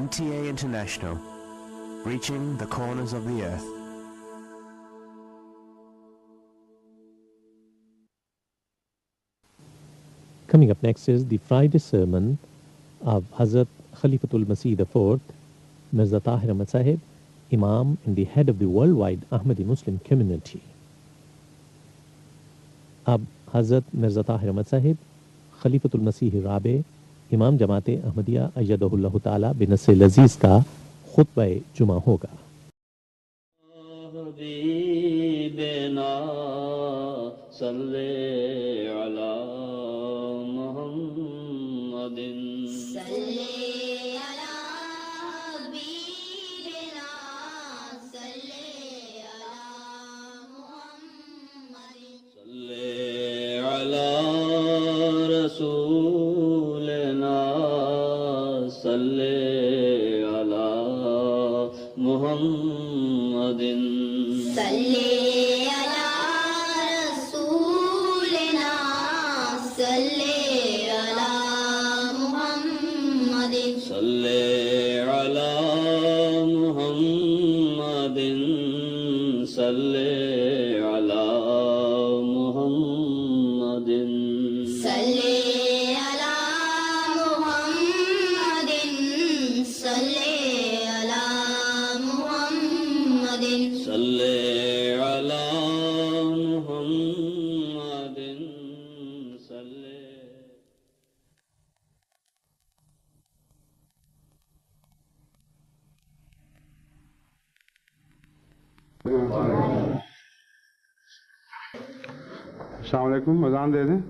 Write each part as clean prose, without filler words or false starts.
MTA International, reaching the corners of the earth. Coming up next is the Friday sermon of Hazrat Khalifatul Masih IV, Mirza Tahir Ahmad Sahib, Imam and the head of the worldwide Ahmadi Muslim community. اب حضرت مرزا طاہر احمد صاحب خلیفۃ المسیح رابع امام جماعت احمدیہ ایدہ اللہ تعالی بنصر لذیذ کا خطبہ جمعہ ہوگا. حبیبنا صلی علی محمد رسولنا صلی علی محمد صلی علی رسولنا صلی علی محمد صلی علی محمد صلی علی محمد صلی علی محمد صلی علی محمد صلی علی محمد صلی. السلام علیکم. اذان دے دیں.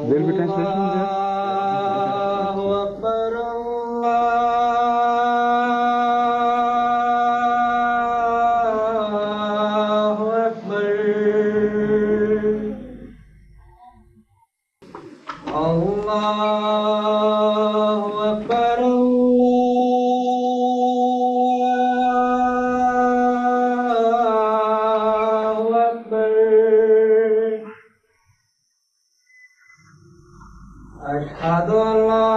دیر بھی ٹرانسلیشن دے. اللہ اکبر اللہ اکبر اللہ اکبر اللہ اکبر. أشهد أن لا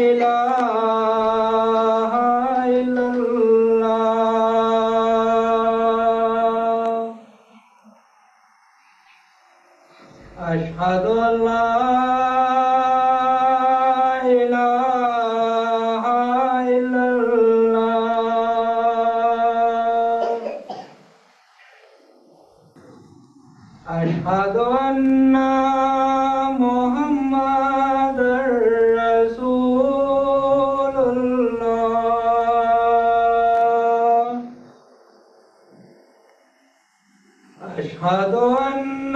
إله إلا الله. أشهد أن لا إله إلا الله. أشهد أن محمد رسول الله. أشهد أن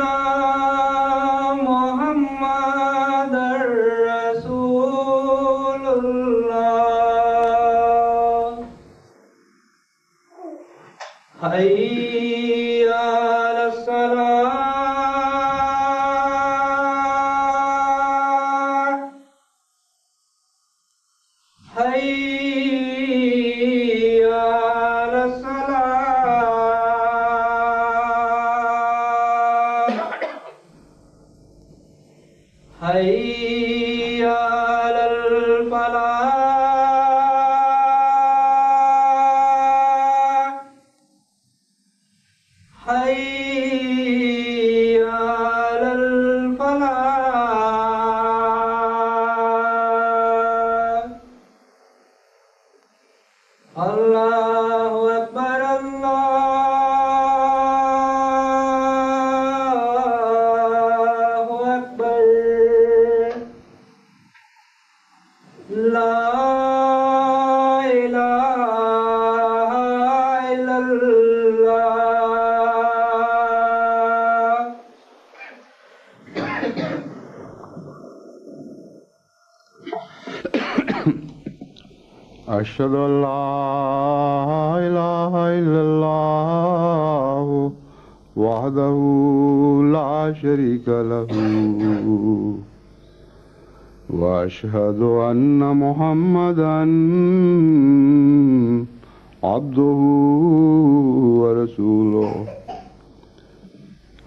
محمد رسول الله. حي على الصلاة. حي على الصلاة. حي على الفلاح. حي على الفلاح. اللہ اکبر اللہ اکبر. لا الہ الا اللہ. أشهد أن لا إله إلا الله وحده لا شريك له وأشهد أن محمدا عبده ورسوله.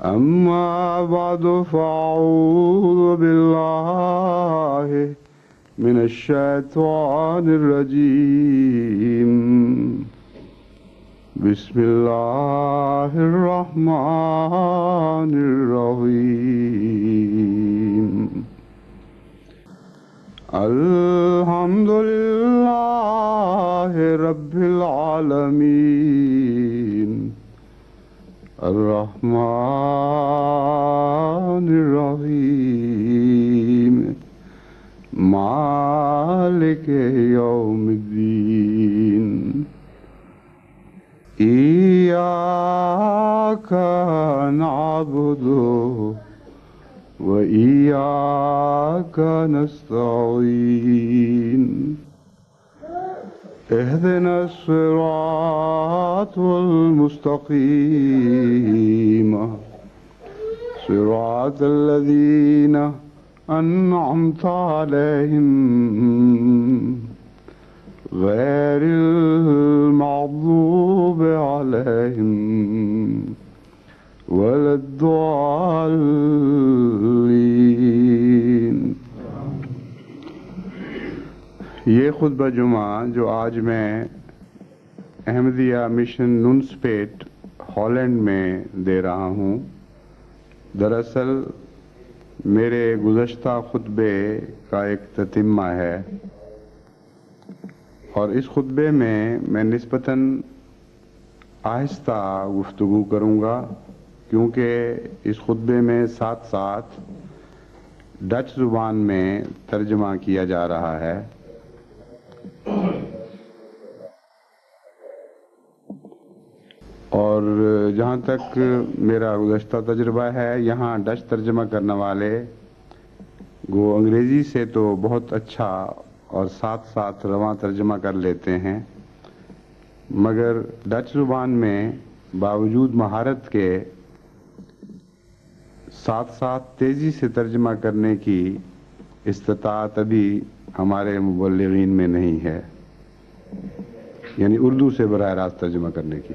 أما بعد فأعوذ بالله من الشيطان الرجيم بسم الله الرحمن الرحيم الحمد لله رب العالمين الرحمن الرحيم مالك يوم الدين إياك نعبد وإياك نستعين اهدنا الصراط المستقيم صراط الذين أنعمت عليهم غير المغضوب عليهم ولا الضالين. یہ خطبہ جمعہ جو آج میں احمدیہ مشن نونسپیٹ ہالینڈ میں دے رہا ہوں، دراصل میرے گزشتہ خطبے کا ایک تتمہ ہے، اور اس خطبے میں نسبتاً آہستہ گفتگو کروں گا، کیونکہ اس خطبے میں ساتھ ساتھ ڈچ زبان میں ترجمہ کیا جا رہا ہے. اور جہاں تک میرا گزشتہ تجربہ ہے، یہاں ڈچ ترجمہ کرنے والے وہ انگریزی سے تو بہت اچھا اور ساتھ ساتھ رواں ترجمہ کر لیتے ہیں، مگر ڈچ زبان میں باوجود مہارت کے ساتھ ساتھ تیزی سے ترجمہ کرنے کی استطاعت ابھی ہمارے مبلغین میں نہیں ہے، یعنی اردو سے براہ راست ترجمہ کرنے کی.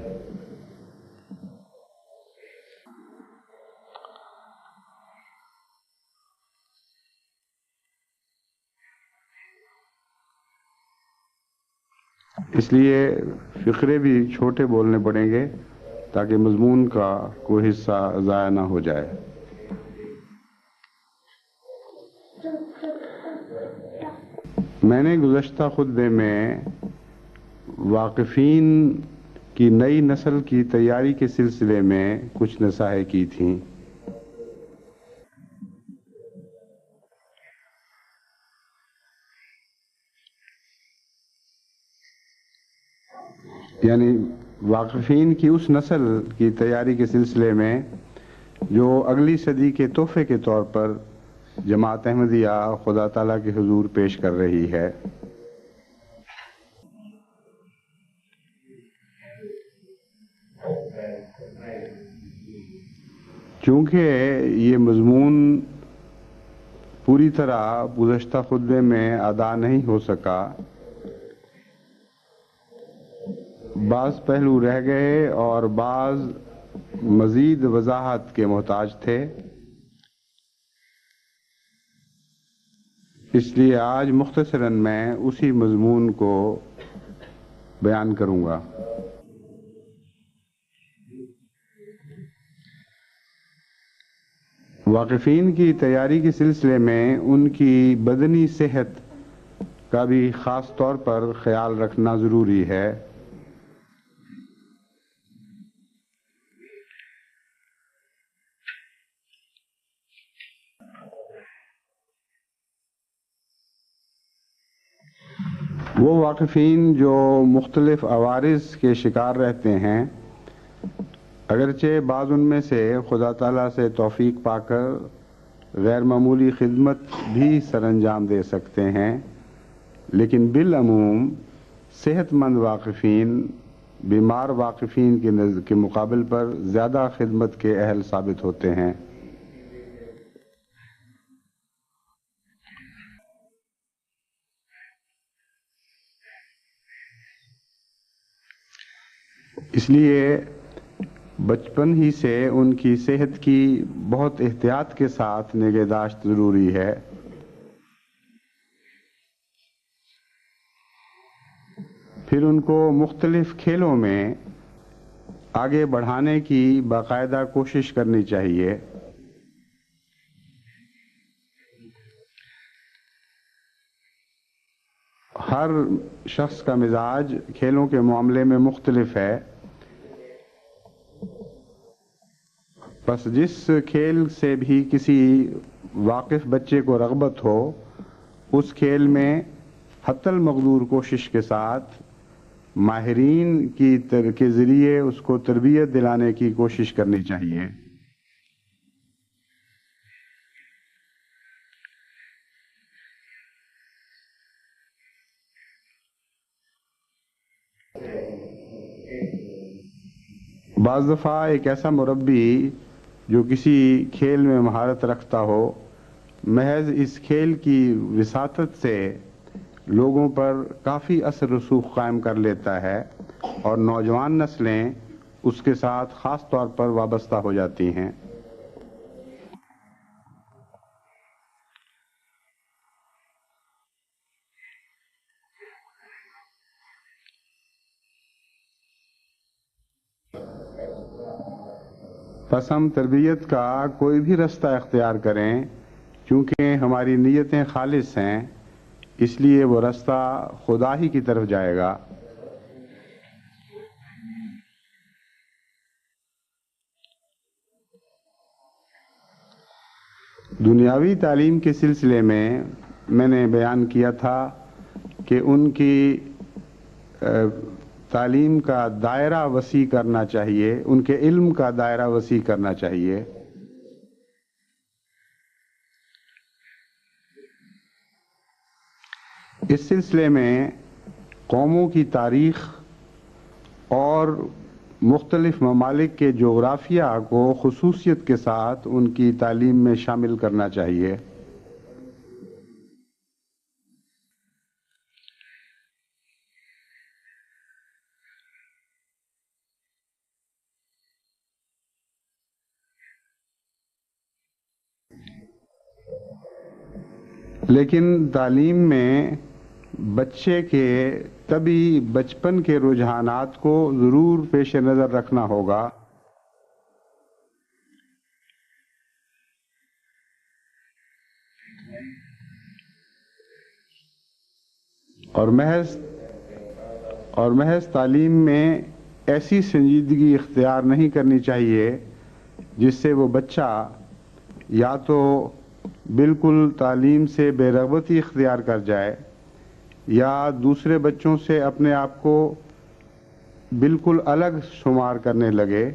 اس لیے فقرے بھی چھوٹے بولنے پڑیں گے تاکہ مضمون کا کوئی حصہ ضائع نہ ہو جائے. میں نے گزشتہ خطبے میں واقفین کی نئی نسل کی تیاری کے سلسلے میں کچھ نصائح کی تھیں. یعنی واقفین کی اس نسل کی تیاری کے سلسلے میں جو اگلی صدی کے تحفے کے طور پر جماعت احمدیہ خدا تعالیٰ کے حضور پیش کر رہی ہے. چونکہ یہ مضمون پوری طرح گزشتہ خطبے میں ادا نہیں ہو سکا، بعض پہلو رہ گئے اور بعض مزید وضاحت کے محتاج تھے، اس لیے آج مختصراً میں اسی مضمون کو بیان کروں گا. واقفین کی تیاری کے سلسلے میں ان کی بدنی صحت کا بھی خاص طور پر خیال رکھنا ضروری ہے. وہ واقفین جو مختلف عوارض کے شکار رہتے ہیں، اگرچہ بعض ان میں سے خدا تعالیٰ سے توفیق پا کر غیر معمولی خدمت بھی سر انجام دے سکتے ہیں، لیکن بالعموم صحت مند واقفین بیمار واقفین کے مقابل پر زیادہ خدمت کے اہل ثابت ہوتے ہیں. اس لیے بچپن ہی سے ان کی صحت کی بہت احتیاط کے ساتھ نگہداشت ضروری ہے۔ پھر ان کو مختلف کھیلوں میں آگے بڑھانے کی باقاعدہ کوشش کرنی چاہیے۔ ہر شخص کا مزاج کھیلوں کے معاملے میں مختلف ہے، بس جس کھیل سے بھی کسی واقف بچے کو رغبت ہو اس کھیل میں حتی المقدور کوشش کے ساتھ ماہرین کے ذریعے اس کو تربیت دلانے کی کوشش کرنی چاہیے۔ بعض دفعہ ایک ایسا مربی جو کسی کھیل میں مہارت رکھتا ہو محض اس کھیل کی وساطت سے لوگوں پر کافی اثر رسوخ قائم کر لیتا ہے اور نوجوان نسلیں اس کے ساتھ خاص طور پر وابستہ ہو جاتی ہیں۔ بس ہم تربیت کا کوئی بھی رستہ اختیار کریں، چونکہ ہماری نیتیں خالص ہیں اس لیے وہ رستہ خدا ہی کی طرف جائے گا۔ دنیاوی تعلیم کے سلسلے میں نے بیان کیا تھا کہ ان کی تعلیم کا دائرہ وسیع کرنا چاہیے، ان کے علم کا دائرہ وسیع کرنا چاہیے۔ اس سلسلے میں قوموں کی تاریخ اور مختلف ممالک کے جغرافیہ کو خصوصیت کے ساتھ ان کی تعلیم میں شامل کرنا چاہیے۔ لیکن تعلیم میں بچے کے طبی بچپن کے رجحانات کو ضرور پیش نظر رکھنا ہوگا۔ اور محض تعلیم میں ایسی سنجیدگی اختیار نہیں کرنی چاہیے جس سے وہ بچہ یا تو بالکل تعلیم سے بے رغبتی اختیار کر جائے یا دوسرے بچوں سے اپنے آپ کو بالکل الگ شمار کرنے لگے۔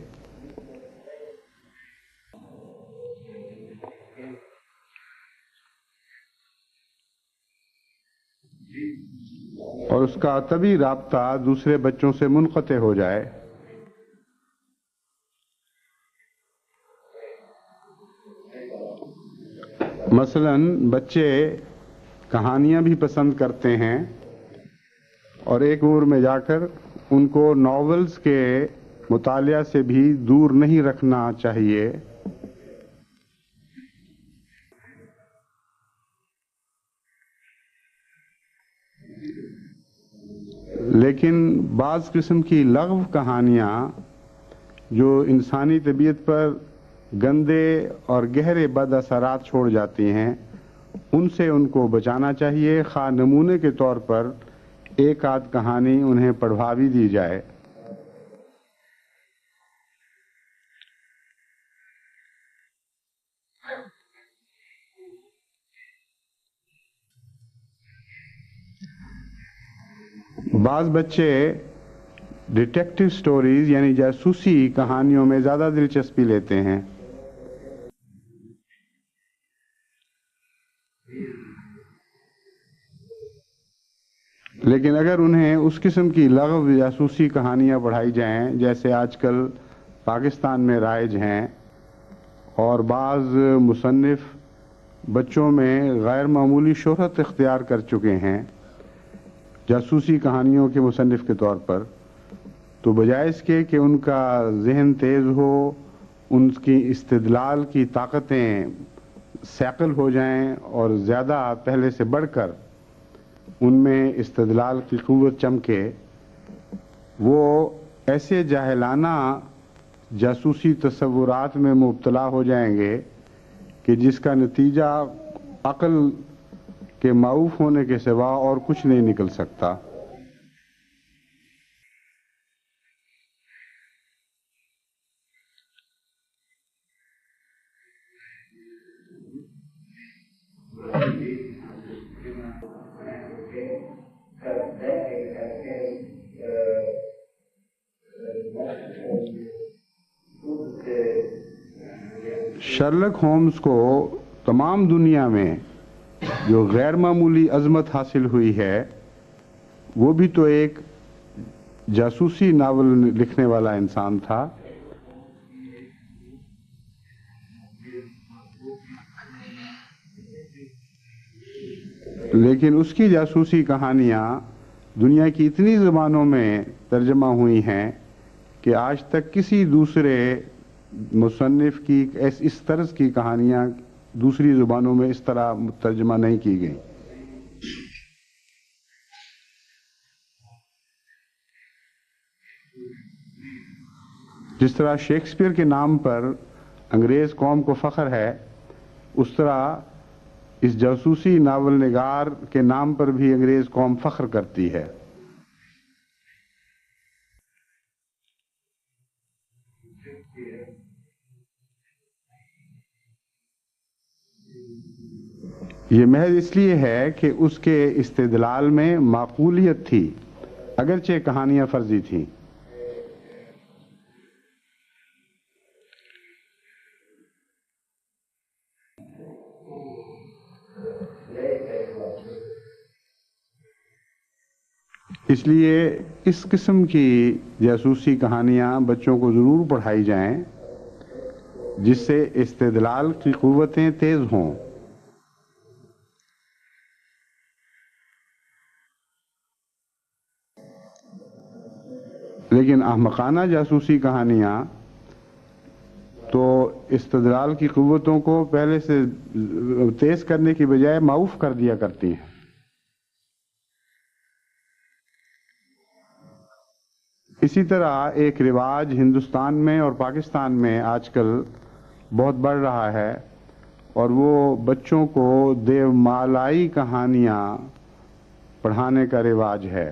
اور اس کا طبی رابطہ دوسرے بچوں سے منقطع ہو جائے۔ مثلاً بچے کہانیاں بھی پسند کرتے ہیں اور ایک عمر میں جا کر ان کو ناولز کے مطالعہ سے بھی دور نہیں رکھنا چاہیے۔ لیکن بعض قسم کی لغو کہانیاں جو انسانی طبیعت پر گندے اور گہرے بد اثرات چھوڑ جاتی ہیں ان سے ان کو بچانا چاہیے، خواہ نمونے کے طور پر ایک آدھ کہانی انہیں پڑھوا بھی دی جائے۔ بعض بچے ڈیٹیکٹیو سٹوریز یعنی جاسوسی کہانیوں میں زیادہ دلچسپی لیتے ہیں۔ لیکن اگر انہیں اس قسم کی لغو جاسوسی کہانیاں پڑھائی جائیں جیسے آج کل پاکستان میں رائج ہیں اور بعض مصنف بچوں میں غیر معمولی شہرت اختیار کر چکے ہیں جاسوسی کہانیوں کے مصنف کے طور پر، تو بجائے اس کے کہ ان کا ذہن تیز ہو، ان کی استدلال کی طاقتیں سیکل ہو جائیں اور زیادہ پہلے سے بڑھ کر ان میں استدلال کی قوت چمکے، وہ ایسے جاہلانہ جاسوسی تصورات میں مبتلا ہو جائیں گے کہ جس کا نتیجہ عقل کے معوف ہونے کے سوا اور کچھ نہیں نکل سکتا۔ شرلک ہومز کو تمام دنیا میں جو غیر معمولی عظمت حاصل ہوئی ہے، وہ بھی تو ایک جاسوسی ناول لکھنے والا انسان تھا۔ لیکن اس کی جاسوسی کہانیاں دنیا کی اتنی زبانوں میں ترجمہ ہوئی ہیں کہ آج تک کسی دوسرے مصنف کی اس طرز کی کہانیاں دوسری زبانوں میں اس طرح ترجمہ نہیں کی گئی۔ جس طرح شیکسپیئر کے نام پر انگریز قوم کو فخر ہے، اس طرح اس جاسوسی ناول نگار کے نام پر بھی انگریز قوم فخر کرتی ہے۔ یہ محض اس لیے ہے کہ اس کے استدلال میں معقولیت تھی، اگرچہ کہانیاں فرضی تھیں۔ اس لیے اس قسم کی جاسوسی کہانیاں بچوں کو ضرور پڑھائی جائیں، جس سے استدلال کی قوتیں تیز ہوں۔ لیکن احمقانہ جاسوسی کہانیاں تو استدلال کی قوتوں کو پہلے سے تیز کرنے کی بجائے معوف کر دیا کرتی ہیں۔ اسی طرح ایک رواج ہندوستان میں اور پاکستان میں آج کل بہت بڑھ رہا ہے، اور وہ بچوں کو دیو مالائی کہانیاں پڑھانے کا رواج ہے۔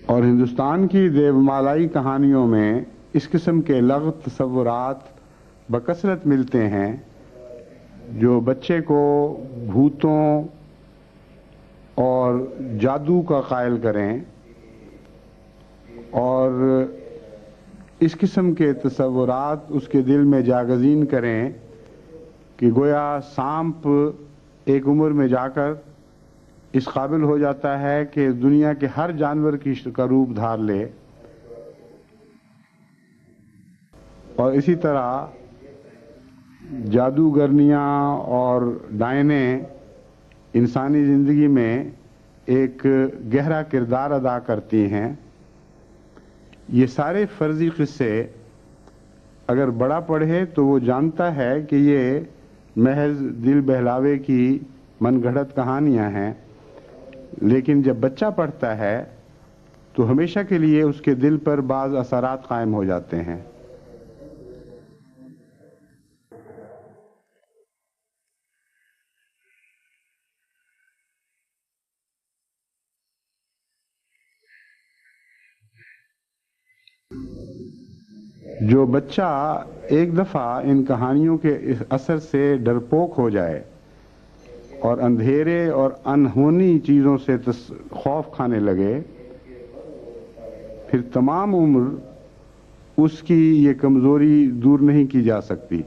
اور ہندوستان کی دیو مالائی کہانیوں میں اس قسم کے لغت تصورات بکثرت ملتے ہیں جو بچے کو بھوتوں اور جادو کا قائل کریں، اور اس قسم کے تصورات اس کے دل میں جاگزین کریں کہ گویا سانپ ایک عمر میں جا کر اس قابل ہو جاتا ہے کہ دنیا کے ہر جانور کا روپ دھار لے، اور اسی طرح جادوگرنیاں اور ڈائنے انسانی زندگی میں ایک گہرا کردار ادا کرتی ہیں۔ یہ سارے فرضی قصے اگر بڑا پڑھے تو وہ جانتا ہے کہ یہ محض دل بہلاوے کی من گھڑت کہانیاں ہیں، لیکن جب بچہ پڑھتا ہے تو ہمیشہ کے لیے اس کے دل پر بعض اثرات قائم ہو جاتے ہیں۔ جو بچہ ایک دفعہ ان کہانیوں کے اثر سے ڈرپوک ہو جائے اور اندھیرے اور انہونی چیزوں سے خوف کھانے لگے، پھر تمام عمر اس کی یہ کمزوری دور نہیں کی جا سکتی۔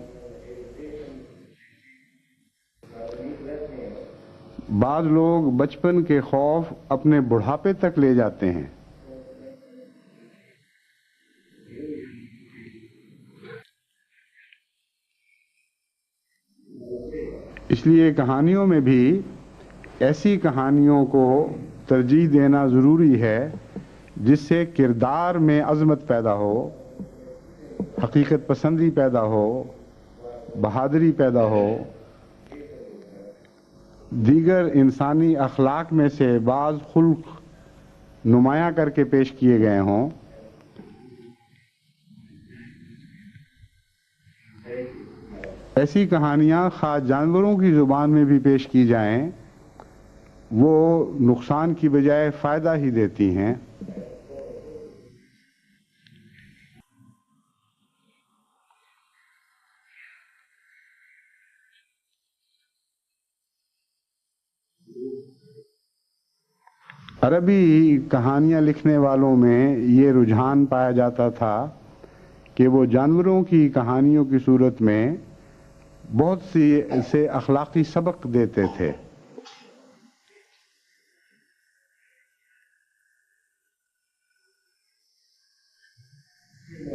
بعض لوگ بچپن کے خوف اپنے بڑھاپے تک لے جاتے ہیں۔ اس لیے کہانیوں میں بھی ایسی کہانیوں کو ترجیح دینا ضروری ہے جس سے کردار میں عظمت پیدا ہو، حقیقت پسندی پیدا ہو، بہادری پیدا ہو، دیگر انسانی اخلاق میں سے بعض خلق نمایاں کر کے پیش کیے گئے ہوں۔ ایسی کہانیاں خواہ جانوروں کی زبان میں بھی پیش کی جائیں، وہ نقصان کی بجائے فائدہ ہی دیتی ہیں۔ عربی کہانیاں لکھنے والوں میں یہ رجحان پایا جاتا تھا کہ وہ جانوروں کی کہانیوں کی صورت میں بہت سے اخلاقی سبق دیتے تھے۔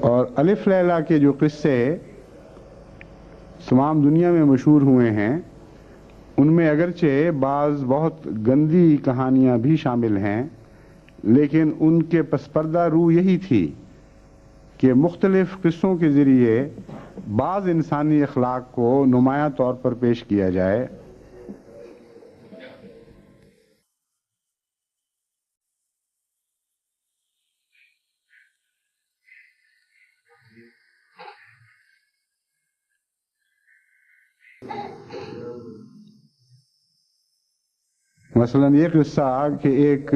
اور الف لیلا کے جو قصے تمام دنیا میں مشہور ہوئے ہیں، ان میں اگرچہ بعض بہت گندی کہانیاں بھی شامل ہیں، لیکن ان کے پس پردہ روح یہی تھی کہ مختلف قصوں کے ذریعے بعض انسانی اخلاق کو نمایاں طور پر پیش کیا جائے۔ مثلا یہ قصہ کہ ایک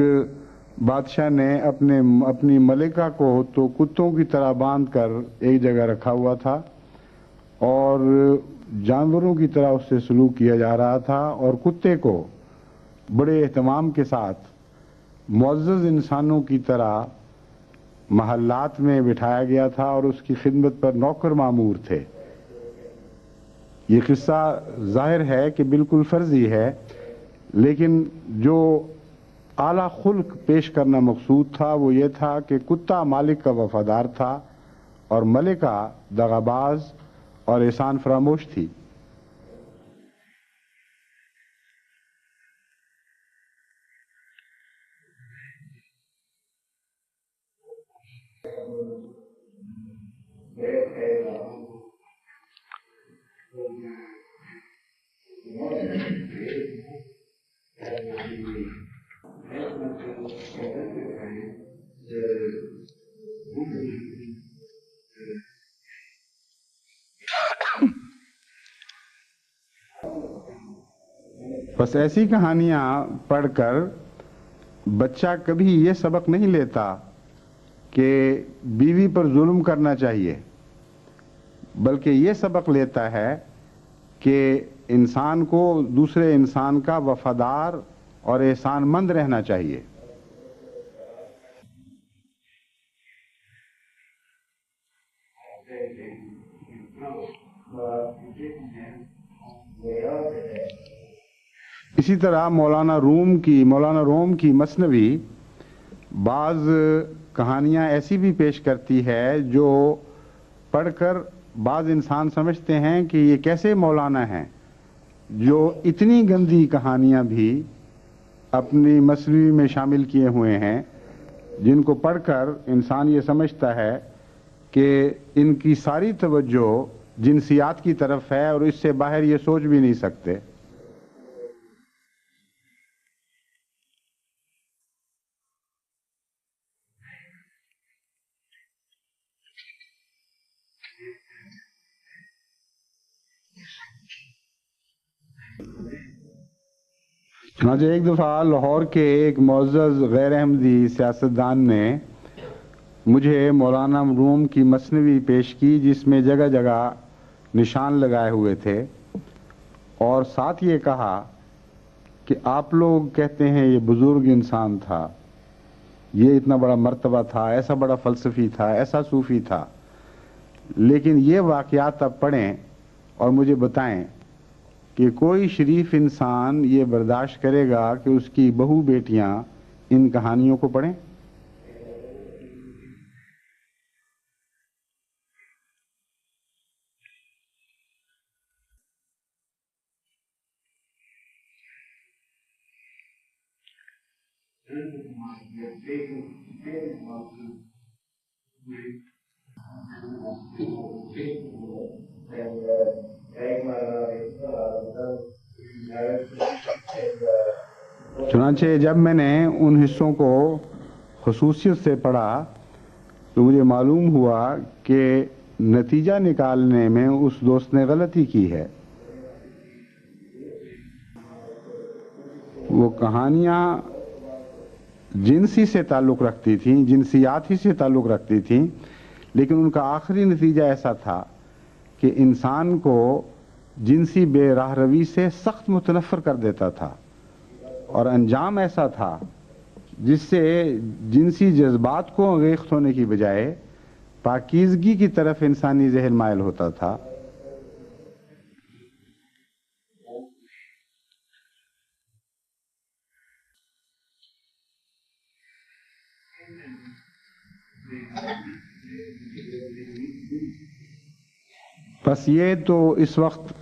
بادشاہ نے اپنی ملکہ کو تو کتوں کی طرح باندھ کر ایک جگہ رکھا ہوا تھا اور جانوروں کی طرح اس سے سلوک کیا جا رہا تھا، اور کتے کو بڑے اہتمام کے ساتھ معزز انسانوں کی طرح محلات میں بٹھایا گیا تھا اور اس کی خدمت پر نوکر مامور تھے۔ یہ قصہ ظاہر ہے کہ بالکل فرضی ہے، لیکن جو اعلیٰ خلق پیش کرنا مقصود تھا وہ یہ تھا کہ کتا مالک کا وفادار تھا اور ملکہ دغاباز اور احسان فراموش تھی۔ بس ایسی کہانیاں پڑھ کر بچہ کبھی یہ سبق نہیں لیتا کہ بیوی پر ظلم کرنا چاہیے، بلکہ یہ سبق لیتا ہے کہ انسان کو دوسرے انسان کا وفادار اور احسان مند رہنا چاہیے۔ اسی طرح مولانا روم کی مثنوی بعض کہانیاں ایسی بھی پیش کرتی ہے جو پڑھ کر بعض انسان سمجھتے ہیں کہ یہ کیسے مولانا ہیں جو اتنی گندی کہانیاں بھی اپنی مثنوی میں شامل کیے ہوئے ہیں، جن کو پڑھ کر انسان یہ سمجھتا ہے کہ ان کی ساری توجہ جنسیات کی طرف ہے اور اس سے باہر یہ سوچ بھی نہیں سکتے۔ چنانچہ ایک دفعہ لاہور کے ایک معزز غیر احمدی سیاستدان نے مجھے مولانا روم کی مثنوی پیش کی، جس میں جگہ جگہ نشان لگائے ہوئے تھے، اور ساتھ یہ کہا کہ آپ لوگ کہتے ہیں یہ بزرگ انسان تھا، یہ اتنا بڑا مرتبہ تھا، ایسا بڑا فلسفی تھا، ایسا صوفی تھا، لیکن یہ واقعات اب پڑھیں اور مجھے بتائیں کہ کوئی شریف انسان یہ برداشت کرے گا کہ اس کی بہو بیٹیاں ان کہانیوں کو پڑھیں؟ چنانچہ جب میں نے ان حصوں کو خصوصیت سے پڑھا تو مجھے معلوم ہوا کہ نتیجہ نکالنے میں اس دوست نے غلطی کی ہے. وہ کہانیاں جنسی سے تعلق رکھتی تھیں، جنسیات ہی سے تعلق رکھتی تھیں، لیکن ان کا آخری نتیجہ ایسا تھا کہ انسان کو جنسی بے راہ روی سے سخت متنفر کر دیتا تھا، اور انجام ایسا تھا جس سے جنسی جذبات کو انگیخت ہونے کی بجائے پاکیزگی کی طرف انسانی ذہن مائل ہوتا تھا. بس یہ تو اس وقت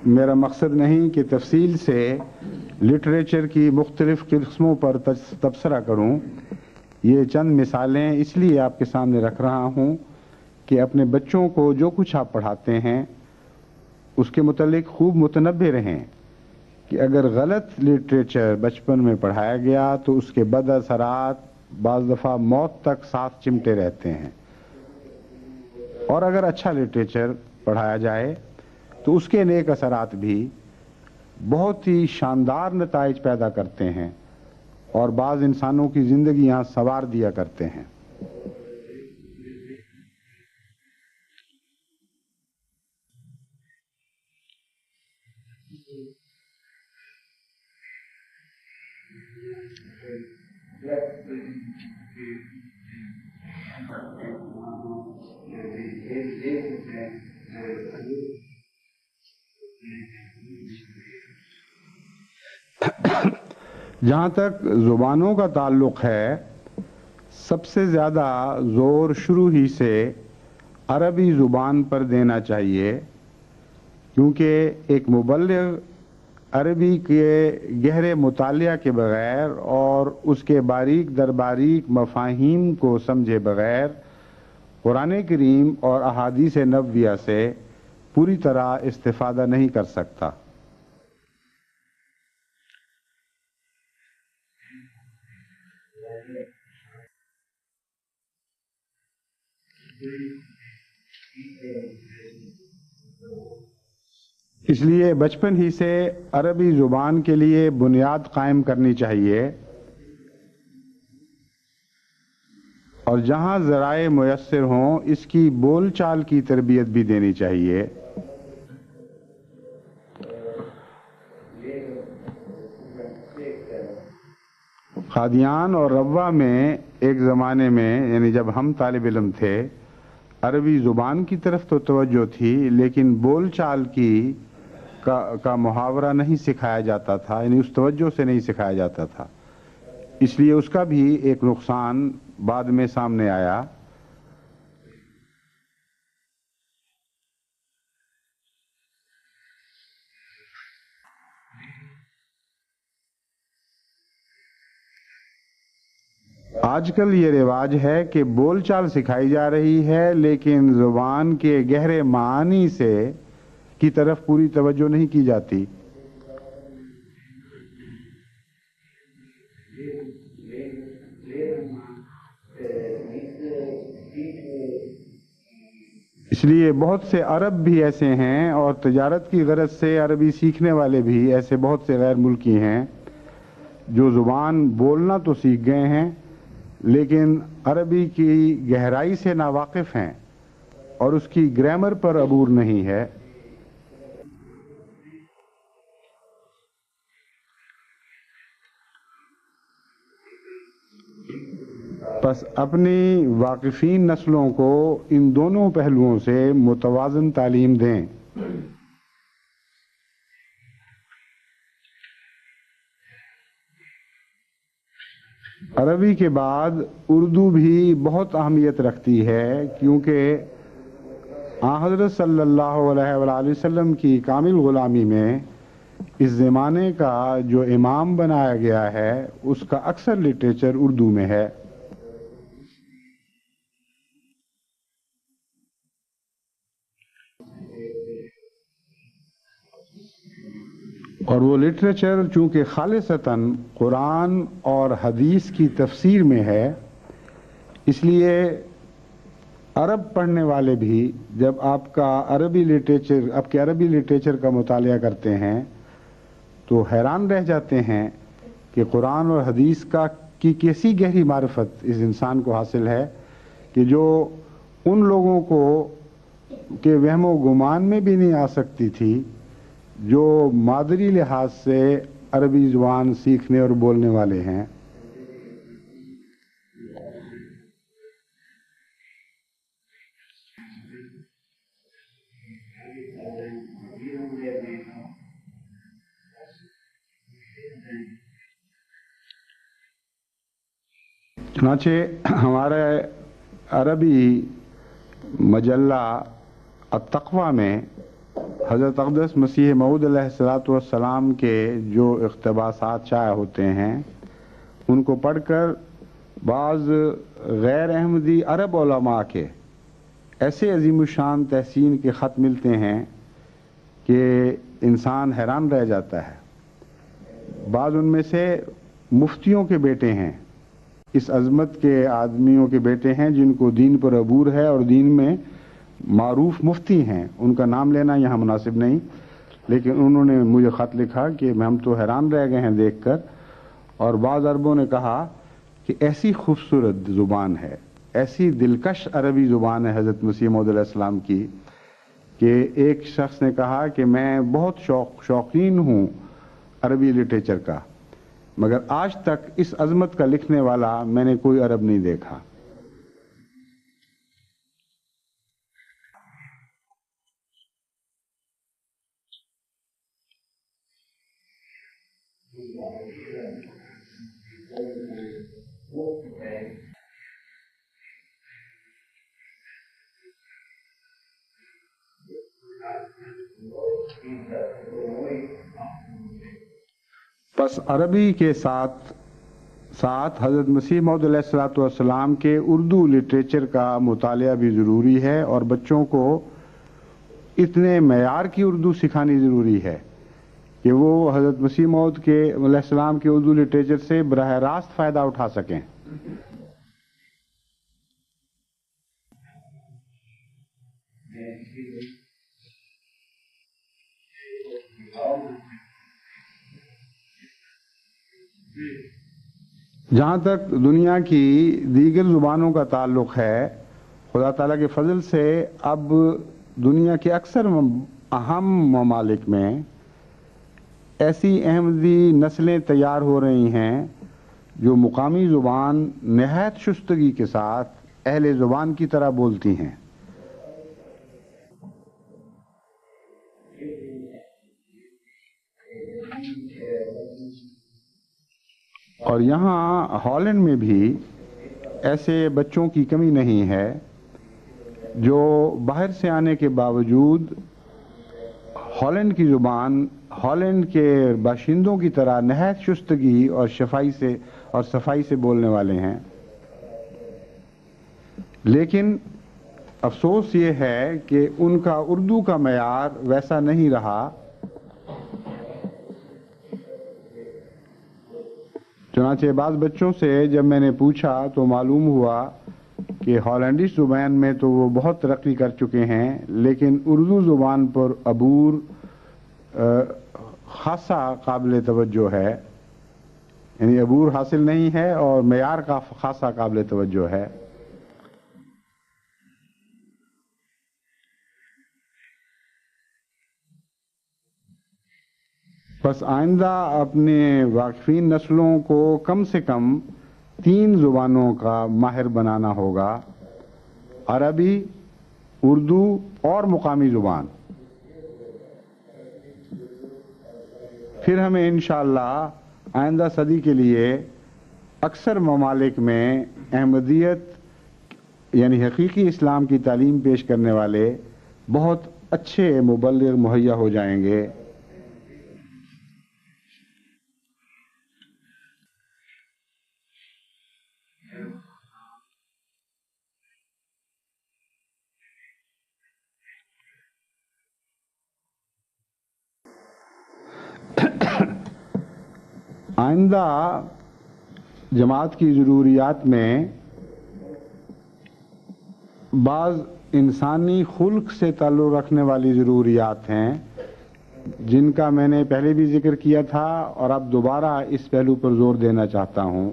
میرا مقصد نہیں کہ تفصیل سے لٹریچر کی مختلف قسموں پر تبصرہ کروں. یہ چند مثالیں اس لیے آپ کے سامنے رکھ رہا ہوں کہ اپنے بچوں کو جو کچھ آپ پڑھاتے ہیں اس کے متعلق خوب متنبہ رہیں کہ اگر غلط لٹریچر بچپن میں پڑھایا گیا تو اس کے بد اثرات بعض دفعہ موت تک ساتھ چمٹے رہتے ہیں، اور اگر اچھا لٹریچر پڑھایا جائے تو اس کے نیک اثرات بھی بہت ہی شاندار نتائج پیدا کرتے ہیں اور بعض انسانوں کی زندگیاں سنوار دیا کرتے ہیں. جہاں تک زبانوں کا تعلق ہے، سب سے زیادہ زور شروع ہی سے عربی زبان پر دینا چاہیے، کیونکہ ایک مبلغ عربی کے گہرے مطالعہ کے بغیر اور اس کے باریک در باریک مفاہیم کو سمجھے بغیر قرآن کریم اور احادیث نبویہ سے پوری طرح استفادہ نہیں کر سکتا. اس لیے بچپن ہی سے عربی زبان کے لیے بنیاد قائم کرنی چاہیے، اور جہاں ذرائع میسر ہوں اس کی بول چال کی تربیت بھی دینی چاہیے. قادیان اور روا میں ایک زمانے میں، یعنی جب ہم طالب علم تھے، عربی زبان کی طرف تو توجہ تھی لیکن بول چال کا محاورہ نہیں سکھایا جاتا تھا، یعنی اس توجہ سے نہیں سکھایا جاتا تھا. اس لیے اس کا بھی ایک نقصان بعد میں سامنے آیا. آج کل یہ رواج ہے کہ بول چال سکھائی جا رہی ہے لیکن زبان کے گہرے معانی کی طرف پوری توجہ نہیں کی جاتی. اس لیے بہت سے عرب بھی ایسے ہیں اور تجارت کی غرض سے عربی سیکھنے والے بھی ایسے بہت سے غیر ملکی ہیں جو زبان بولنا تو سیکھ گئے ہیں لیکن عربی کی گہرائی سے ناواقف ہیں اور اس کی گرامر پر عبور نہیں ہے. بس اپنی واقفین نسلوں کو ان دونوں پہلوؤں سے متوازن تعلیم دیں. عربی کے بعد اردو بھی بہت اہمیت رکھتی ہے کیونکہ حضرت صلی اللہ علیہ وآلہ وسلم کی کامل غلامی میں اس زمانے کا جو امام بنایا گیا ہے اس کا اکثر لٹریچر اردو میں ہے. اور وہ لٹریچر چونکہ خالصتاً قرآن اور حدیث کی تفسیر میں ہے، اس لیے عرب پڑھنے والے بھی جب آپ کے عربی لٹریچر کا مطالعہ کرتے ہیں تو حیران رہ جاتے ہیں کہ قرآن اور حدیث کی کیسی گہری معرفت اس انسان کو حاصل ہے کہ جو ان لوگوں کو کہ وہم و گمان میں بھی نہیں آ سکتی تھی جو مادری لحاظ سے عربی زبان سیکھنے اور بولنے والے ہیں. چنانچہ ہمارے عربی مجلہ التقویٰ میں حضرت اقدس مسیح موعود علیہ السلام کے جو اقتباسات شائع ہوتے ہیں ان کو پڑھ کر بعض غیر احمدی عرب علماء کے ایسے عظیم الشان تحسین کے خط ملتے ہیں کہ انسان حیران رہ جاتا ہے. بعض ان میں سے مفتیوں کے بیٹے ہیں، اس عظمت کے آدمیوں کے بیٹے ہیں جن کو دین پر عبور ہے اور دین میں معروف مفتی ہیں. ان کا نام لینا یہاں مناسب نہیں، لیکن انہوں نے مجھے خط لکھا کہ ہم تو حیران رہ گئے ہیں دیکھ کر. اور بعض عربوں نے کہا کہ ایسی خوبصورت زبان ہے، ایسی دلکش عربی زبان ہے حضرت مسیح موعود علیہ السلام کی کہ ایک شخص نے کہا کہ میں بہت شوقین ہوں عربی لٹریچر کا، مگر آج تک اس عظمت کا لکھنے والا میں نے کوئی عرب نہیں دیکھا. پس عربی کے ساتھ ساتھ حضرت مسیح موعود علیہ السلام کے اردو لٹریچر کا مطالعہ بھی ضروری ہے، اور بچوں کو اتنے معیار کی اردو سکھانی ضروری ہے کہ وہ حضرت مسیح موعود کے علیہ السلام کے اردو لٹریچر سے براہ راست فائدہ اٹھا سکیں. جہاں تک دنیا کی دیگر زبانوں کا تعلق ہے، خدا تعالیٰ کے فضل سے اب دنیا کے اکثر اہم ممالک میں ایسی احمدی نسلیں تیار ہو رہی ہیں جو مقامی زبان نہایت شستگی کے ساتھ اہل زبان کی طرح بولتی ہیں. اور یہاں ہالینڈ میں بھی ایسے بچوں کی کمی نہیں ہے جو باہر سے آنے کے باوجود ہالینڈ کی زبان ہالینڈ کے باشندوں کی طرح نہایت شستگی اور صفائی سے بولنے والے ہیں. لیکن افسوس یہ ہے کہ ان کا اردو کا معیار ویسا نہیں رہا. چنانچہ بعض بچوں سے جب میں نے پوچھا تو معلوم ہوا کہ ہالینڈش زبان میں تو وہ بہت ترقی کر چکے ہیں، لیکن اردو زبان پر عبور خاصا قابل توجہ ہے، یعنی عبور حاصل نہیں ہے اور معیار کا خاصا قابل توجہ ہے. بس آئندہ اپنے واقفین نسلوں کو کم سے کم 3 زبانوں کا ماہر بنانا ہوگا: عربی، اردو اور مقامی زبان. پھر ہمیں انشاءاللہ آئندہ صدی کے لیے اکثر ممالک میں احمدیت یعنی حقیقی اسلام کی تعلیم پیش کرنے والے بہت اچھے مبلغ مہیا ہو جائیں گے. آئندہ جماعت کی ضروریات میں بعض انسانی خلق سے تعلق رکھنے والی ضروریات ہیں جن کا میں نے پہلے بھی ذکر کیا تھا اور اب دوبارہ اس پہلو پر زور دینا چاہتا ہوں.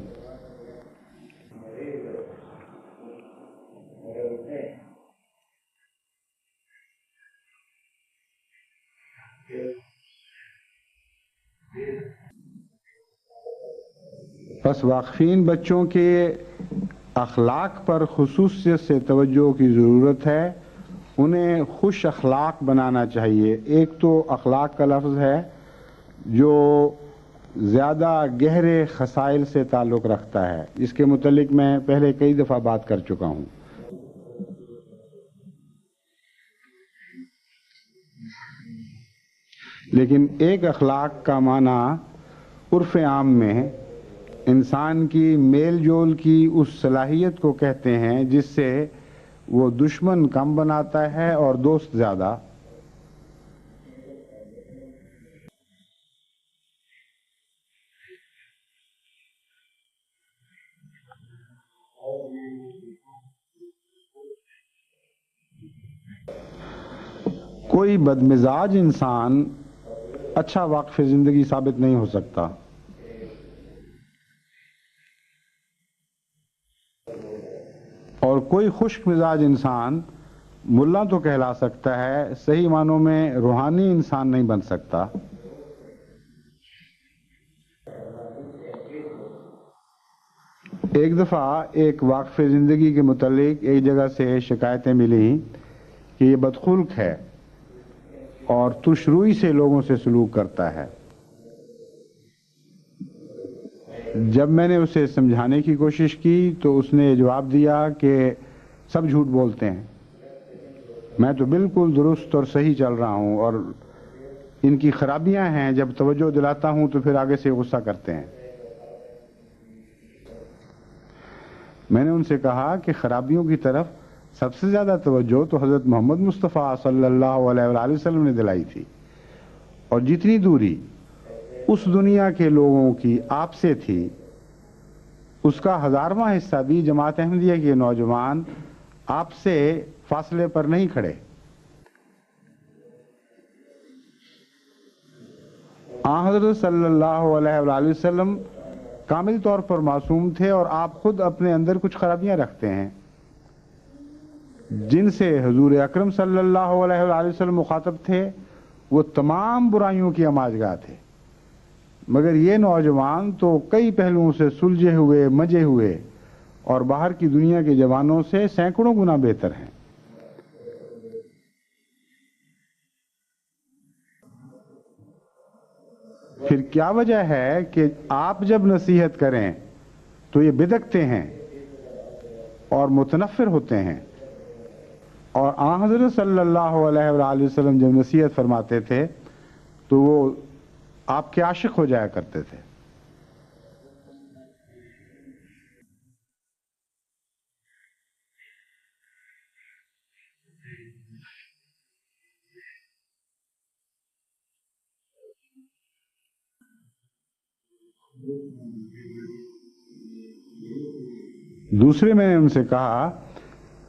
بس واقفین بچوں کے اخلاق پر خصوصیت سے توجہ کی ضرورت ہے. انہیں خوش اخلاق بنانا چاہیے. ایک تو اخلاق کا لفظ ہے جو زیادہ گہرے خصائل سے تعلق رکھتا ہے. اس کے متعلق میں پہلے کئی دفعہ بات کر چکا ہوں. لیکن ایک اخلاق کا معنی عرف عام میں انسان کی میل جول کی اس صلاحیت کو کہتے ہیں جس سے وہ دشمن کم بناتا ہے اور دوست زیادہ. کوئی بدمزاج انسان اچھا واقف زندگی ثابت نہیں ہو سکتا. اور کوئی خشک مزاج انسان ملا تو کہلا سکتا ہے، صحیح معنوں میں روحانی انسان نہیں بن سکتا. ایک دفعہ ایک واقف زندگی کے متعلق ایک جگہ سے شکایتیں ملی کہ یہ بدخلق ہے اور تش روئی سے لوگوں سے سلوک کرتا ہے. جب میں نے اسے سمجھانے کی کوشش کی تو اس نے جواب دیا کہ سب جھوٹ بولتے ہیں، میں تو بالکل درست اور صحیح چل رہا ہوں اور ان کی خرابیاں ہیں، جب توجہ دلاتا ہوں تو پھر آگے سے غصہ کرتے ہیں. میں نے ان سے کہا کہ خرابیوں کی طرف سب سے زیادہ توجہ تو حضرت محمد مصطفیٰ صلی اللہ علیہ وآلہ وسلم نے دلائی تھی، اور جتنی دوری اس دنیا کے لوگوں کی آپ سے تھی اس کا 1000واں حصہ بھی جماعت احمدیہ کے نوجوان آپ سے فاصلے پر نہیں کھڑے. آن حضرت صلی اللہ علیہ وآلہ وسلم کامل طور پر معصوم تھے اور آپ خود اپنے اندر کچھ خرابیاں رکھتے ہیں جن سے حضور اکرم صلی اللہ علیہ وآلہ وسلم مخاطب تھے. وہ تمام برائیوں کی آماجگاہ تھے، مگر یہ نوجوان تو کئی پہلوؤں سے سلجھے ہوئے مجے ہوئے اور باہر کی دنیا کے جوانوں سے سینکڑوں گنا بہتر ہیں. پھر کیا وجہ ہے کہ آپ جب نصیحت کریں تو یہ بدکتے ہیں اور متنفر ہوتے ہیں، اور آن حضرت صلی اللہ علیہ وآلہ وسلم جب نصیحت فرماتے تھے تو وہ آپ کے عاشق ہو جایا کرتے تھے. دوسرے میں نے ان سے کہا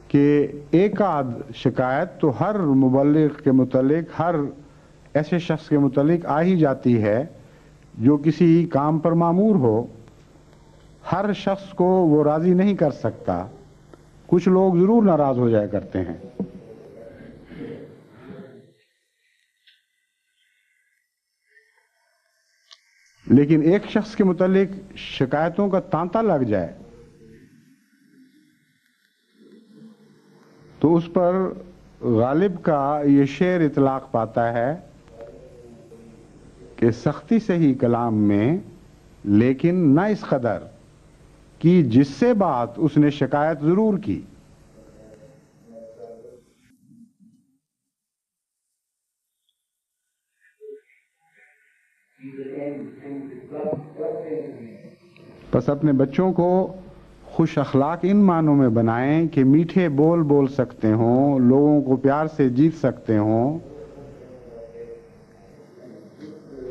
کہ ایک آدھ شکایت تو ہر مبلغ کے متعلق، ہر ایسے شخص کے متعلق آ ہی جاتی ہے جو کسی کام پر مامور ہو. ہر شخص کو وہ راضی نہیں کر سکتا، کچھ لوگ ضرور ناراض ہو جایا کرتے ہیں. لیکن ایک شخص کے متعلق شکایتوں کا تانتا لگ جائے تو اس پر غالب کا یہ شعر اطلاق پاتا ہے کہ سختی سے ہی کلام میں لیکن نہ اس قدر کی جس سے بات اس نے شکایت ضرور کی. بس اپنے بچوں کو خوش اخلاق ان معنوں میں بنائیں کہ میٹھے بول بول سکتے ہوں، لوگوں کو پیار سے جیت سکتے ہوں،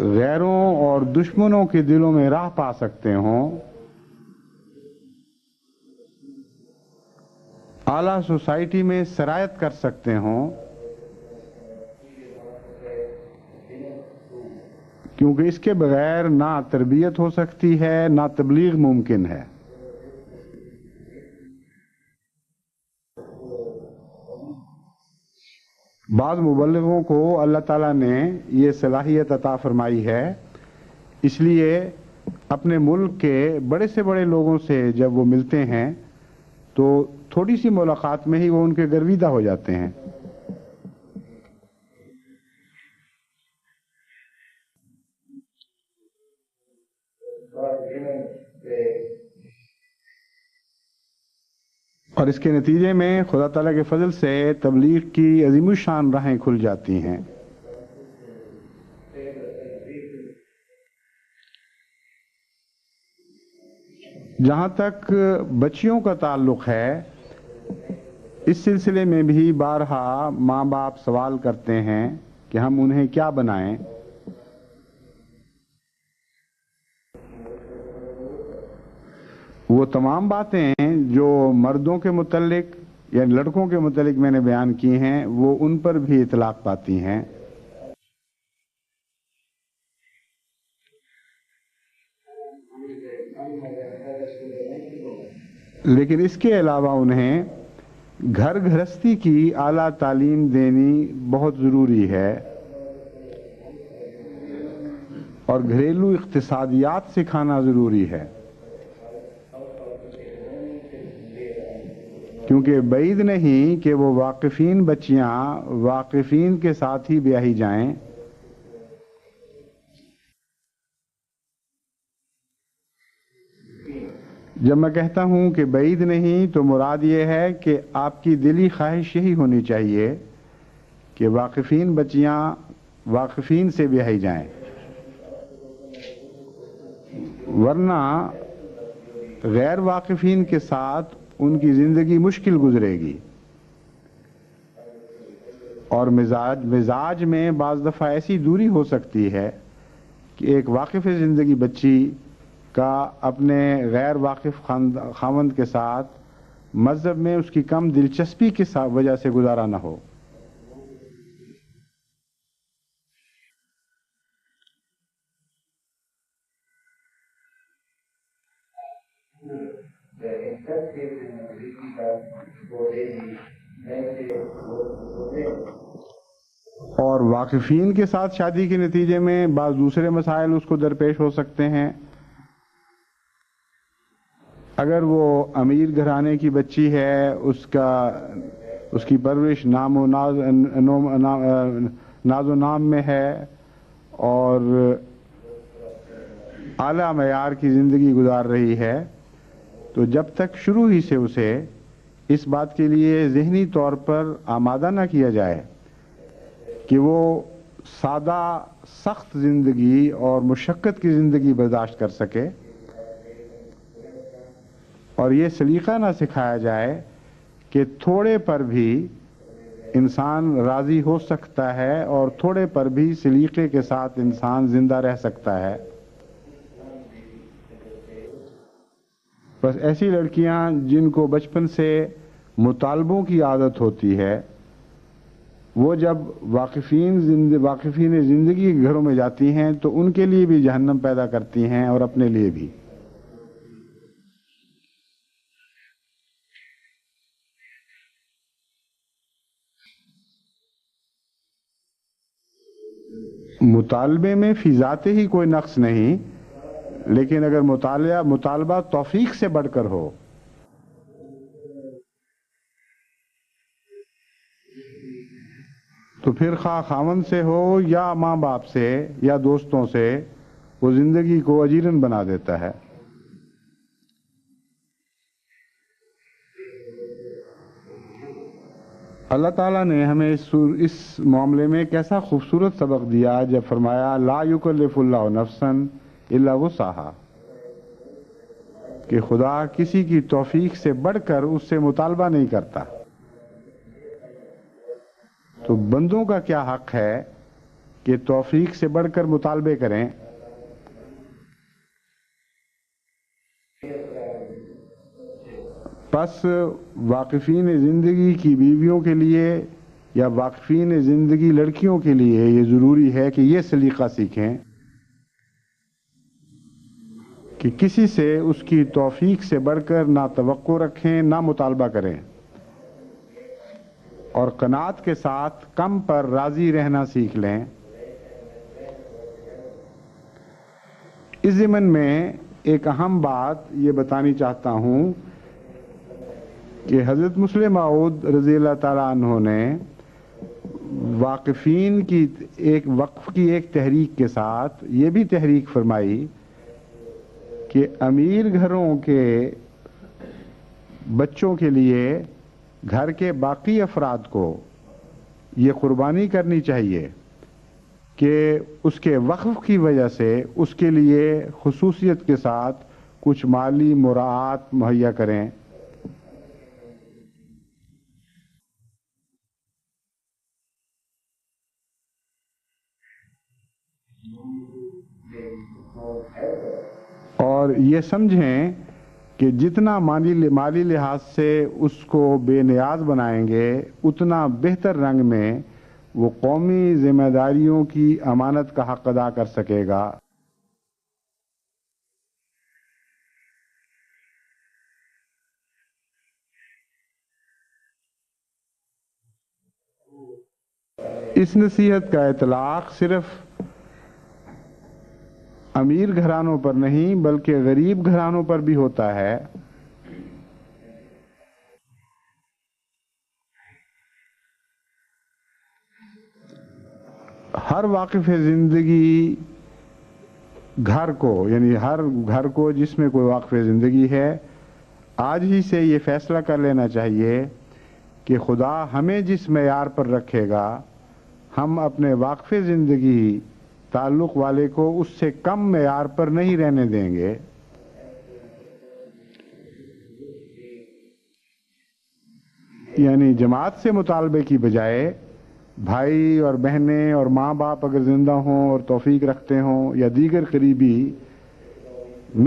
غیروں اور دشمنوں کے دلوں میں راہ پا سکتے ہوں، اعلیٰ سوسائٹی میں سرایت کر سکتے ہوں، کیونکہ اس کے بغیر نہ تربیت ہو سکتی ہے نہ تبلیغ ممکن ہے۔ بعض مبلغوں کو اللہ تعالیٰ نے یہ صلاحیت عطا فرمائی ہے، اس لیے اپنے ملک کے بڑے سے بڑے لوگوں سے جب وہ ملتے ہیں تو تھوڑی سی ملاقات میں ہی وہ ان کے گرویدہ ہو جاتے ہیں۔ اور اس کے نتیجے میں خدا تعالیٰ کے فضل سے تبلیغ کی عظیم الشان راہیں کھل جاتی ہیں۔ جہاں تک بچیوں کا تعلق ہے، اس سلسلے میں بھی بارہا ماں باپ سوال کرتے ہیں کہ ہم انہیں کیا بنائیں۔ وہ تمام باتیں جو مردوں کے متعلق یا لڑکوں کے متعلق میں نے بیان کی ہیں وہ ان پر بھی اطلاق پاتی ہیں، لیکن اس کے علاوہ انہیں گھر گھرستی کی اعلیٰ تعلیم دینی بہت ضروری ہے اور گھریلو اقتصادیات سکھانا ضروری ہے، کیونکہ بعید نہیں کہ وہ واقفین بچیاں واقفین کے ساتھ ہی بیاہی جائیں۔ جب میں کہتا ہوں کہ بعید نہیں تو مراد یہ ہے کہ آپ کی دلی خواہش یہی ہونی چاہیے کہ واقفین بچیاں واقفین سے بیاہی جائیں، ورنہ غیر واقفین کے ساتھ ان کی زندگی مشکل گزرے گی، اور مزاج میں بعض دفعہ ایسی دوری ہو سکتی ہے کہ ایک واقف زندگی بچی کا اپنے غیر واقف خاوند کے ساتھ مذہب میں اس کی کم دلچسپی کی وجہ سے گزارا نہ ہو۔ اور واقفین کے ساتھ شادی کے نتیجے میں بعض دوسرے مسائل اس کو درپیش ہو سکتے ہیں۔ اگر وہ امیر گھرانے کی بچی ہے، اس کی پرورش ناز و نام میں ہے اور اعلیٰ معیار کی زندگی گزار رہی ہے، تو جب تک شروع ہی سے اسے اس بات کے لیے ذہنی طور پر آمادہ نہ کیا جائے کہ وہ سادہ سخت زندگی اور مشقت کی زندگی برداشت کر سکے، اور یہ سلیقہ نہ سکھایا جائے کہ تھوڑے پر بھی انسان راضی ہو سکتا ہے اور تھوڑے پر بھی سلیقے کے ساتھ انسان زندہ رہ سکتا ہے، بس ایسی لڑکیاں جن کو بچپن سے مطالبوں کی عادت ہوتی ہے، وہ جب واقفین زندگی کے گھروں میں جاتی ہیں تو ان کے لیے بھی جہنم پیدا کرتی ہیں اور اپنے لیے بھی۔ مطالبے میں فی ذاتے ہی کوئی نقص نہیں، لیکن اگر مطالبہ توفیق سے بڑھ کر ہو تو پھر خواہ خاوند سے ہو یا ماں باپ سے یا دوستوں سے، وہ زندگی کو اجیرن بنا دیتا ہے۔ اللہ تعالیٰ نے ہمیں اس معاملے میں کیسا خوبصورت سبق دیا جب فرمایا لا یکلف اللہ نفسا الا وسعہا، کہ خدا کسی کی توفیق سے بڑھ کر اس سے مطالبہ نہیں کرتا۔ تو بندوں کا کیا حق ہے کہ توفیق سے بڑھ کر مطالبے کریں. پس واقفین زندگی کی بیویوں کے لیے یا واقفین زندگی لڑکیوں کے لیے یہ ضروری ہے کہ یہ سلیقہ سیکھیں کہ کسی سے اس کی توفیق سے بڑھ کر نہ توقع رکھیں نہ مطالبہ کریں، اور قناعت کے ساتھ کم پر راضی رہنا سیکھ لیں. اس ضمن میں ایک اہم بات یہ بتانی چاہتا ہوں کہ حضرت مسلم موعود رضی اللہ تعالیٰ عنہ نے واقفین کی ایک وقف کی ایک تحریک کے ساتھ یہ بھی تحریک فرمائی کہ امیر گھروں کے بچوں کے لیے گھر کے باقی افراد کو یہ قربانی کرنی چاہیے کہ اس کے وقف کی وجہ سے اس کے لیے خصوصیت کے ساتھ کچھ مالی مراعات مہیا کریں. اور یہ سمجھیں کہ جتنا مالی لحاظ سے اس کو بے نیاز بنائیں گے اتنا بہتر رنگ میں وہ قومی ذمہ داریوں کی امانت کا حق ادا کر سکے گا. اس نصیحت کا اطلاق صرف امیر گھرانوں پر نہیں بلکہ غریب گھرانوں پر بھی ہوتا ہے. ہر واقف زندگی گھر کو، یعنی ہر گھر کو جس میں کوئی واقف زندگی ہے، آج ہی سے یہ فیصلہ کر لینا چاہیے کہ خدا ہمیں جس معیار پر رکھے گا ہم اپنے واقف زندگی تعلق والے کو اس سے کم معیار پر نہیں رہنے دیں گے. یعنی جماعت سے مطالبے کی بجائے بھائی اور بہنیں اور ماں باپ اگر زندہ ہوں اور توفیق رکھتے ہوں یا دیگر قریبی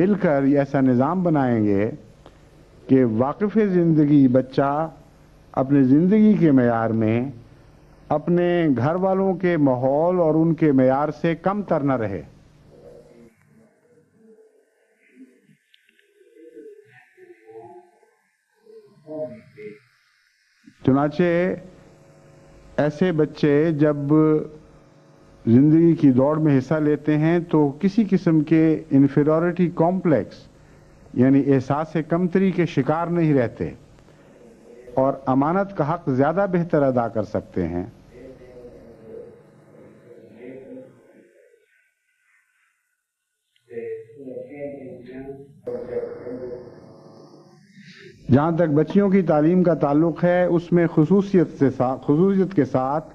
مل کر ایسا نظام بنائیں گے کہ واقف زندگی بچہ اپنے زندگی کے معیار میں اپنے گھر والوں کے ماحول اور ان کے معیار سے کم تر نہ رہے. چنانچہ ایسے بچے جب زندگی کی دوڑ میں حصہ لیتے ہیں تو کسی قسم کے انفیریورٹی کمپلیکس یعنی احساس کمتری کے شکار نہیں رہتے اور امانت کا حق زیادہ بہتر ادا کر سکتے ہیں. جہاں تک بچیوں کی تعلیم کا تعلق ہے اس میں خصوصیت کے ساتھ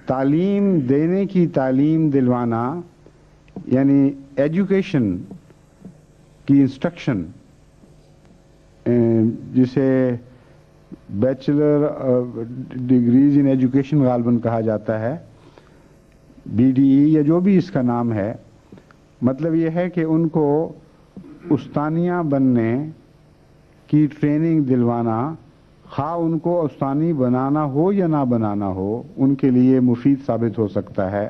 تعلیم دینے کی تعلیم دلوانا یعنی ایجوکیشن کی انسٹرکشن جسے بیچلر ڈگریز ان ایجوکیشن غالباً کہا جاتا ہے، BDE یا جو بھی اس کا نام ہے. مطلب یہ ہے کہ ان کو استانیہ بننے کی ٹریننگ دلوانا، خواہ ان کو استانی بنانا ہو یا نہ بنانا ہو، ان کے لیے مفید ثابت ہو سکتا ہے.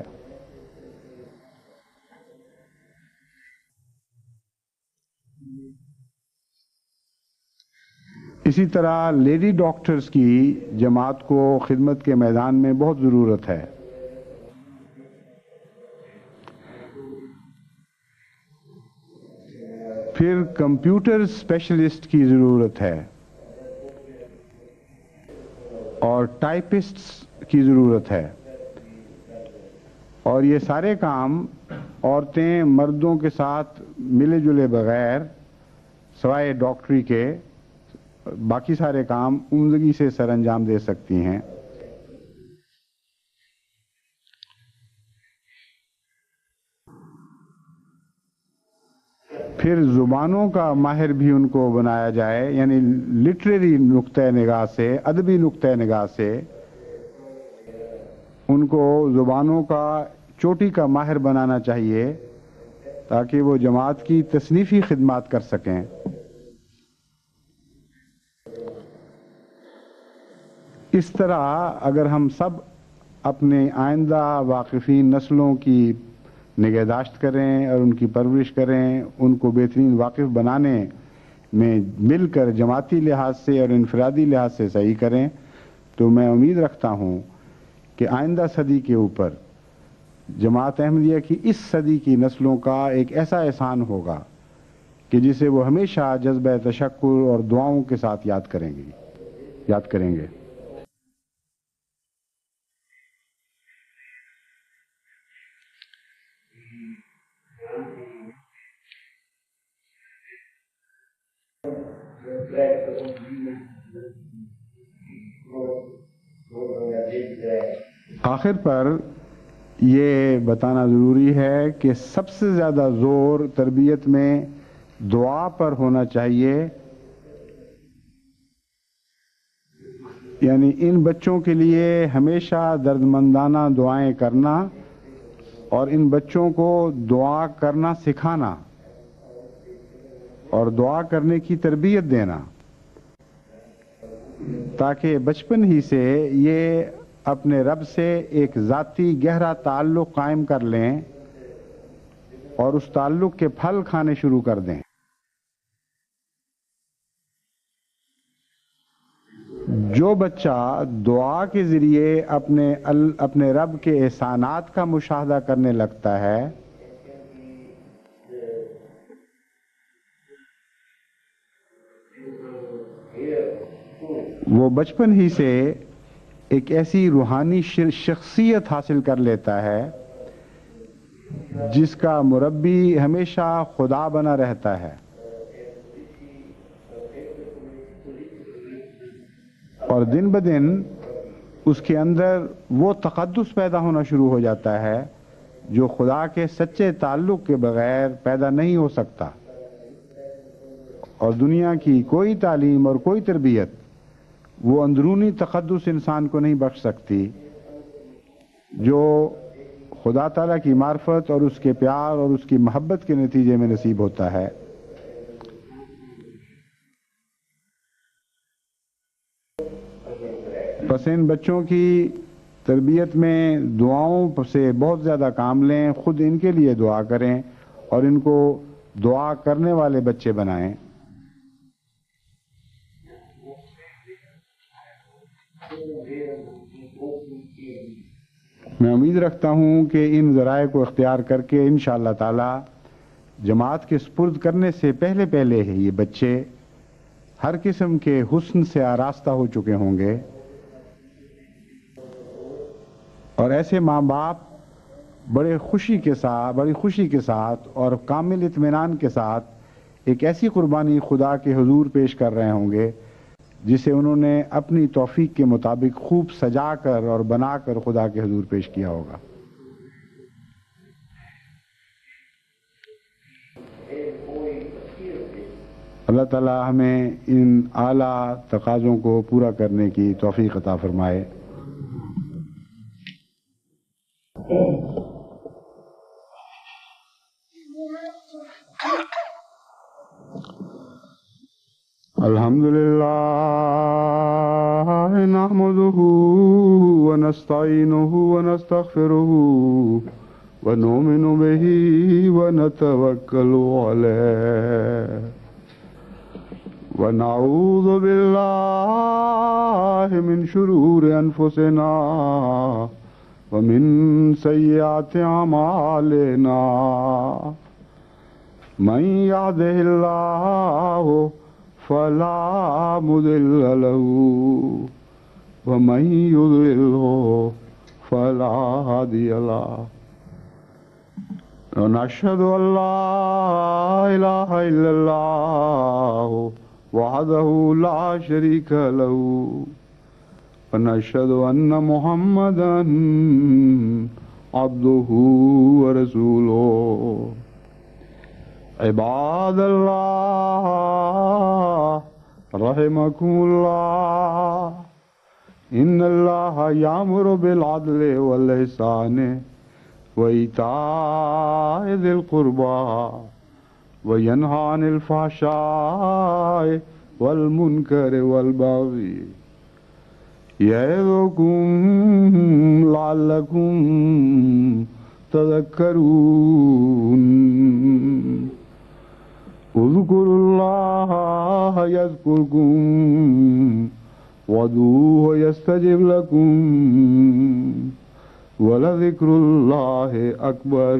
اسی طرح لیڈی ڈاکٹرز کی جماعت کو خدمت کے میدان میں بہت ضرورت ہے. پھر کمپیوٹر اسپیشلسٹ کی ضرورت ہے اور ٹائپسٹس کی ضرورت ہے، اور یہ سارے کام عورتیں مردوں کے ساتھ ملے جلے بغیر سوائے ڈاکٹری کے باقی سارے کام عمدگی سے سر انجام دے سکتی ہیں. پھر زبانوں کا ماہر بھی ان کو بنایا جائے، یعنی لٹریری نقطۂ نگاہ سے، ادبی نقطۂ نگاہ سے ان کو زبانوں کا چوٹی کا ماہر بنانا چاہیے تاکہ وہ جماعت کی تصنیفی خدمات کر سکیں. اس طرح اگر ہم سب اپنے آئندہ واقفین نسلوں کی نگہداشت کریں اور ان کی پرورش کریں، ان کو بہترین واقف بنانے میں مل کر جماعتی لحاظ سے اور انفرادی لحاظ سے صحیح کریں، تو میں امید رکھتا ہوں کہ آئندہ صدی کے اوپر جماعت احمدیہ کی اس صدی کی نسلوں کا ایک ایسا احسان ہوگا کہ جسے وہ ہمیشہ جذبہ تشکر اور دعاؤں کے ساتھ یاد کریں گے. آخر پر یہ بتانا ضروری ہے کہ سب سے زیادہ زور تربیت میں دعا پر ہونا چاہیے. یعنی ان بچوں کے لیے ہمیشہ دردمندانہ دعائیں کرنا اور ان بچوں کو دعا کرنا سکھانا اور دعا کرنے کی تربیت دینا، تاکہ بچپن ہی سے یہ اپنے رب سے ایک ذاتی گہرا تعلق قائم کر لیں اور اس تعلق کے پھل کھانے شروع کر دیں. جو بچہ دعا کے ذریعے اپنے رب کے احسانات کا مشاہدہ کرنے لگتا ہے، وہ بچپن ہی سے ایک ایسی روحانی شخصیت حاصل کر لیتا ہے جس کا مربی ہمیشہ خدا بنا رہتا ہے، اور دن بدن اس کے اندر وہ تقدس پیدا ہونا شروع ہو جاتا ہے جو خدا کے سچے تعلق کے بغیر پیدا نہیں ہو سکتا. اور دنیا کی کوئی تعلیم اور کوئی تربیت وہ اندرونی تقدس انسان کو نہیں بخش سکتی جو خدا تعالیٰ کی معرفت اور اس کے پیار اور اس کی محبت کے نتیجے میں نصیب ہوتا ہے. بس ان بچوں کی تربیت میں دعاؤں سے بہت زیادہ کام لیں، خود ان کے لیے دعا کریں اور ان کو دعا کرنے والے بچے بنائیں. میں امید رکھتا ہوں کہ ان ذرائع کو اختیار کر کے انشاءاللہ تعالی جماعت کے سپرد کرنے سے پہلے ہی یہ بچے ہر قسم کے حسن سے آراستہ ہو چکے ہوں گے، اور ایسے ماں باپ بڑی خوشی کے ساتھ اور کامل اطمینان کے ساتھ ایک ایسی قربانی خدا کے حضور پیش کر رہے ہوں گے جسے انہوں نے اپنی توفیق کے مطابق خوب سجا کر اور بنا کر خدا کے حضور پیش کیا ہوگا. اللہ تعالی ہمیں ان اعلیٰ تقاضوں کو پورا کرنے کی توفیق عطا فرمائے. الحمدللہ نحمده ونستعینه ونستغفره ونؤمن به ونتوکل علیہ ونعوذ باللہ من شرور انفسنا ومن سیئات اعمالنا من یهده اللہ فلا مضل له ومن يضلله فلا هادي له ونشهد أن لا إله إلا الله وحده لا شريك له ونشهد أن محمدا عبده ورسوله. عباد اللہ رحمکم اللہ ان اللہ یامر بالعدل والاحسان وإيتاء ذي القربى وينهى عن الفحشاء والمنكر والبغي يعظكم لعلكم تذكرون اذكروا الله يذكركم وادعوه يستجب لكم ولذكر الله أكبر